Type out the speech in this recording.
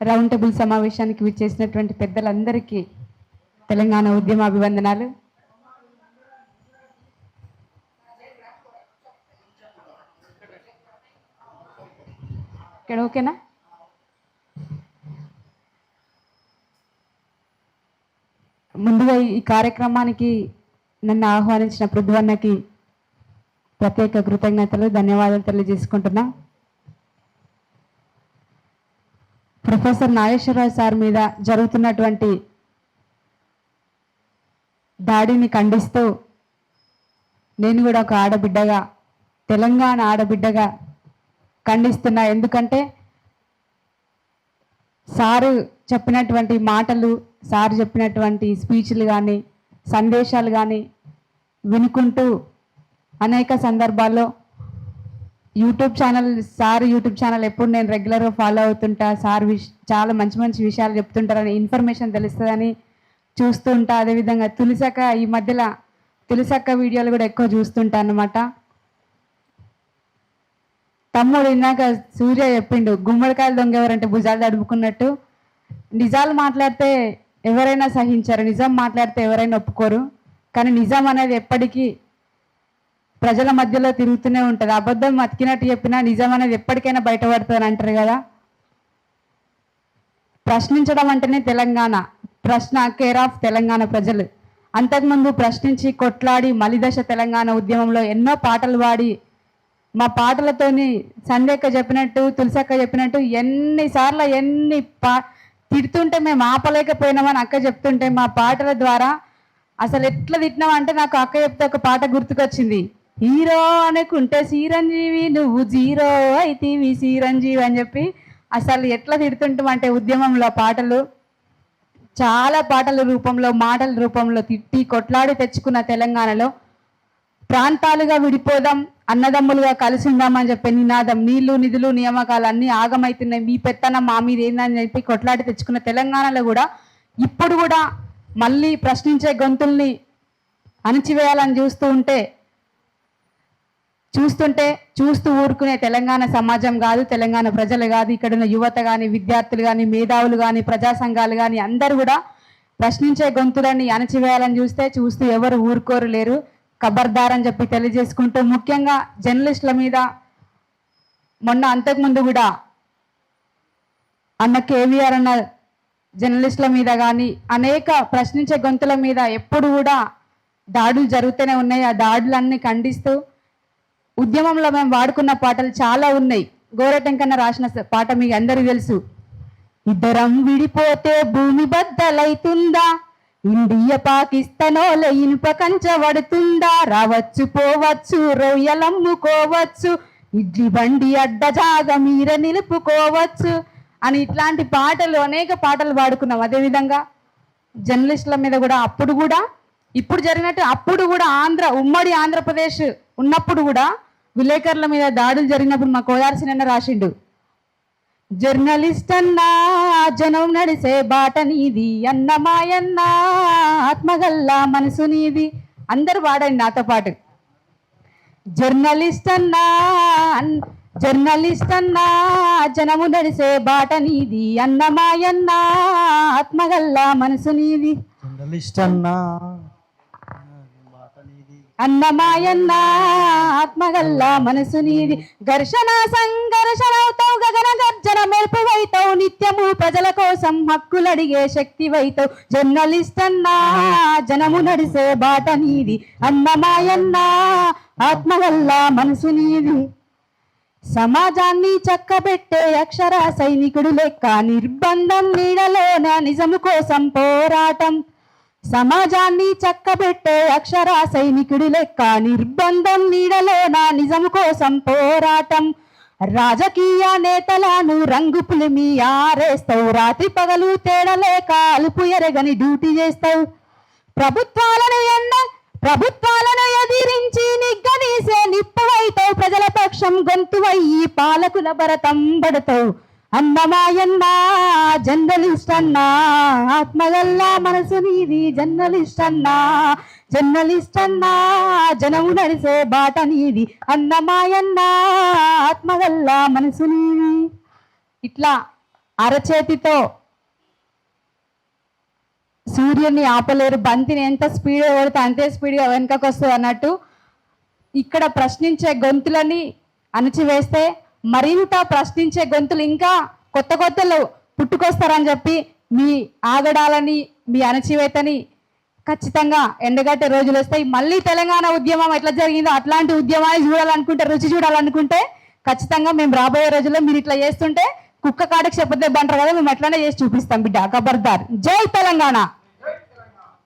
Round table సమావేశానికి విచ్చేసినటువంటి పెద్దలందరికీ తెలంగాణ ఉద్యమ అభివందనాలు. ఇక్కడ ఓకేనా? ముందుగా ఈ కార్యక్రమానికి నన్ను ఆహ్వానించిన పృథ్వన్నకి ప్రత్యేక కృతజ్ఞతలు, ధన్యవాదాలు తెలియజేసుకుంటున్నా. ప్రొఫెసర్ నాగేశ్వరరావు సార్ మీద జరుగుతున్నటువంటి దాడిని ఖండిస్తూ నేను కూడా ఒక ఆడబిడ్డగా, తెలంగాణ ఆడబిడ్డగా ఖండిస్తున్నా. ఎందుకంటే సారు చెప్పినటువంటి మాటలు, సారు చెప్పినటువంటి స్పీచ్లు కానీ, సందేశాలు కానీ వినుకుంటూ అనేక సందర్భాల్లో యూట్యూబ్ ఛానల్ ఎప్పుడు నేను రెగ్యులర్గా ఫాలో అవుతుంటా. సార్ చాలా మంచి మంచి విషయాలు చెప్తుంటారని, ఇన్ఫర్మేషన్ తెలుస్తుందని చూస్తూ ఉంటా. అదేవిధంగా ఈ మధ్యలో తులసక్క వీడియోలు కూడా ఎక్కువ చూస్తుంటా అన్నమాట. తమ్ముడు ఇందాక సూర్య చెప్పిండు, గుమ్మడికాయలు దొంగ ఎవరంటే భుజాలు తడుపుకున్నట్టు. నిజాలు మాట్లాడితే ఎవరైనా సహించారు, నిజం మాట్లాడితే ఎవరైనా ఒప్పుకోరు. కానీ నిజం అనేది ఎప్పటికీ ప్రజల మధ్యలో తిరుగుతూనే ఉంటుంది. అబద్ధం అతికినట్టు చెప్పినా నిజం అనేది ఎప్పటికైనా బయటపడుతుంది అంటారు కదా. ప్రశ్నించడం అంటేనే తెలంగాణ. ప్రశ్న కేర్ ఆఫ్ తెలంగాణ ప్రజలు. అంతకుముందు ప్రశ్నించి కొట్లాడి మలిదశ తెలంగాణ ఉద్యమంలో ఎన్నో పాటలు పాడి, మా పాటలతోని సంధ్యక్క చెప్పినట్టు, తులసక్క చెప్పినట్టు ఎన్నిసార్లు తిడుతుంటే మేము ఆపలేకపోయినామని అక్క చెప్తుంటే, మా పాటల ద్వారా అసలు ఎట్లా తిట్టినామంటే, నాకు అక్క చెప్తే ఒక పాట గుర్తుకొచ్చింది. హీరో అనుకుంటే చిరంజీవి, నువ్వు జీరో అయితేవి చిరంజీవి అని చెప్పి అసలు ఎట్లా తిడుతుంటామంటే ఉద్యమంలో పాటలు, చాలా పాటల రూపంలో, మాటల రూపంలో తిట్టి కొట్లాడి తెచ్చుకున్న తెలంగాణలో ప్రాంతాలుగా విడిపోదాం, అన్నదమ్ములుగా కలిసి ఉందామని చెప్పే నినాదం, నీళ్లు నిధులు నియామకాలు అన్నీ ఆగమవుతున్నాయి, మీ పెత్తనం మా మీద ఏందని చెప్పి కొట్లాడి తెచ్చుకున్న తెలంగాణలో కూడా ఇప్పుడు కూడా మళ్ళీ ప్రశ్నించే గొంతుల్ని అణిచివేయాలని చూస్తూ ఊరుకునే తెలంగాణ సమాజం కాదు, తెలంగాణ ప్రజలు కాదు, ఇక్కడ ఉన్న యువత కానీ, విద్యార్థులు కానీ, మేధావులు కానీ, ప్రజా సంఘాలు కానీ అందరూ కూడా ప్రశ్నించే గొంతులని అణచివేయాలని చూస్తూ ఎవరు ఊరుకోరు లేరు. ఖబర్దార్ అని చెప్పి తెలియజేసుకుంటూ, ముఖ్యంగా జర్నలిస్టుల మీద మొన్న అంతకుముందు కూడా అన్న కేవీఆర్ అన్న జర్నలిస్టుల మీద కానీ అనేక ప్రశ్నించే గొంతుల మీద ఎప్పుడు కూడా దాడులు జరుగుతూనే ఉన్నాయి. ఆ దాడులన్నీ ఖండిస్తూ ఉద్యమంలో మేము వాడుకున్న పాటలు చాలా ఉన్నాయి. గోరటెంకన్న రాసిన పాట మీకు అందరికీ తెలుసు. ఇద్దరం విడిపోతే భూమి బద్దలైతుందా, ఇండియా పాకిస్తానోల ఇనుప కంచ పడుతుందా, రావచ్చు పోవచ్చు రొయ్యలమ్ముకోవచ్చు, ఇడ్లీ బండి అడ్డ జాగ మీర నిలుపుకోవచ్చు అని ఇట్లాంటి పాటలు అనేక పాటలు పాడుకున్నాం. అదేవిధంగా జర్నలిస్టుల మీద కూడా ఇప్పుడు జరిగినట్టు అప్పుడు కూడా ఉమ్మడి ఆంధ్రప్రదేశ్ ఉన్నప్పుడు కూడా విలేకరుల మీద దాడులు జరిగినప్పుడు మా కోదార్సినన్న రాసిండు, జర్నలిస్ట్ అన్నా జనం నడిసే బాట నీది, అన్నమాయన్న ఆత్మగల్లా మనసు నీది. అందరూ పాడండి నాతో పాటు. జర్నలిస్ట్ అన్నా జనము నడిసే బాట నీది, అన్నమాయన్న ఆత్మగల్లా మనసు నీది. అన్నమాయన్న ఆత్మగల్లా మనసు నీది. ఘర్షణ సంఘర్షణవుతావు, గగన గర్జన మెరుపువైతావు, నిత్యము ప్రజల కోసం హక్కులడిగే శక్తివైతావు. జర్నలిస్ట్ అన్నా జనము నడిసే బాట నీది, అన్నమాయన్న ఆత్మగల్లా మనసు నీది. సమాజాన్ని చక్కబెట్టే అక్షర సైనికుడు లెక్క, నిర్బంధం నీడలోన నిజము కోసం పోరాటం. సమాజాన్ని చక్కబెట్టే అక్షర సైనికుడి లెక్క, నిర్బంధం నీడలోన నిజం కోసం పోరాటం. రాజకీయ నేతలను రంగు పులిమి ఆరేస్తావు, రాత్రి పగలు తేడలేక అలుపు ఎరగని డ్యూటీ చేస్తావు. ప్రభుత్వాలను ఎదిరించి నిగ్గదీసే నిప్పువైతావు, ప్రజల పక్షం గొంతువయ్యి పాలకుల భరతం పడతావు. అన్నమాయన్న జర్నలిస్ట్ అన్నా ఆత్మగల్లా మనసు నీది, జర్నలిస్ట్ అన్నా జనము నడిసే బాట నీది, అన్నమాయన్న ఆత్మగల్లా మనసు నీది. ఇట్లా అరచేతితో సూర్యుని ఆపలేరు, బంతిని ఎంత స్పీడ్గా కొడితే అంతే స్పీడ్గా వెనుకకు వస్తుంది అన్నట్టు ఇక్కడ ప్రశ్నించే గొంతులని అణచివేస్తే మరింత ప్రశ్నించే గొంతులు ఇంకా కొత్త కొత్తలు పుట్టుకొస్తారని చెప్పి మీ ఆగడాలని, మీ అణచివేతని ఖచ్చితంగా ఎండగట్టే రోజులు వస్తాయి. మళ్ళీ తెలంగాణ ఉద్యమం ఎట్లా జరిగిందో అట్లాంటి ఉద్యమాన్ని చూడాలనుకుంటే, రుచి చూడాలనుకుంటే ఖచ్చితంగా మేము రాబోయే రోజుల్లో మీరు ఇట్లా చేస్తుంటే కుక్క కాడకి చెప్పదే బంటారు కదా, మేము అట్లానే చేసి చూపిస్తాం బిడ్డ. ఖబర్దార్. జై తెలంగాణ.